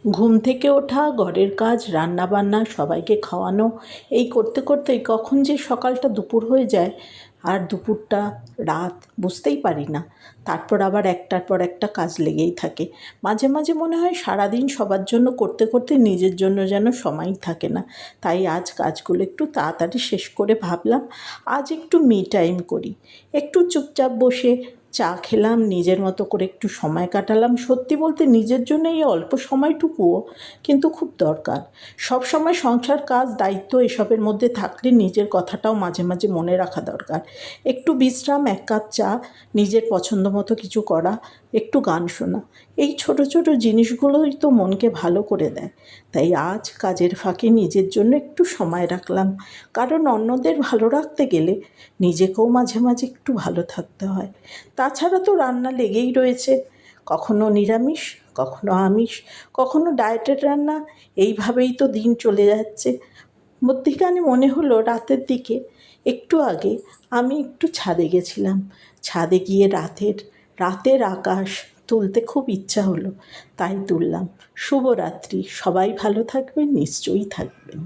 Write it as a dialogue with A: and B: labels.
A: ঘুম থেকে ওঠা, ঘরের কাজ, রান্নাবান্না, সবাইকে খাওয়ানো, এই করতে করতেই কখন যে সকালটা দুপুর হয়ে যায় আর দুপুরটা রাত বুঝতেই পারি না। তারপর আবার একটার পর একটা কাজ লেগেই থাকে। মাঝে মাঝে মনে হয় সারাদিন সবার জন্য করতে করতে নিজের জন্য যেন সময়ই থাকে না। তাই আজ কাজগুলো একটু তাড়াতাড়ি শেষ করে ভাবলাম আজ একটু মি টাইম করি। একটু চুপচাপ বসে চা খেলাম, নিজের মতো করে একটু সময় কাটালাম। সত্যি বলতে নিজের জন্য এই অল্প সময়টুকুও কিন্তু খুব দরকার। সব সময় সংসার, কাজ, দায়িত্ব এসবের মধ্যে থাকলে নিজের কথাটাও মাঝে মাঝে মনে রাখা দরকার। একটু বিশ্রাম, এক কাপ চা, নিজের পছন্দ মতো কিছু করা, একটু গান শোনা, এই ছোট ছোট জিনিসগুলোই তো মনকে ভালো করে দেয়। তাই আজ কাজের ফাঁকে নিজের জন্য একটু সময় রাখলাম, কারণ অন্যদের ভালো রাখতে গেলে নিজেকেও মাঝে মাঝে একটু ভালো থাকতে হয়। তাছাড়া তো রান্না লেগেই রয়েছে, কখনো নিরামিষ, কখনো আমিষ, কখনো ডায়েটের রান্না, এইভাবেই তো দিন চলে যাচ্ছে। মধ্যিখানে মনে হলো রাতের দিকে, একটু আগে আমি একটু ছাদে গেছিলাম। ছাদে গিয়ে রাতের আকাশ তুলতে খুব ইচ্ছা হলো, তাই তুললাম। শুভরাত্রি, সবাই ভালো থাকবেন, নিশ্চয়ই থাকবেন।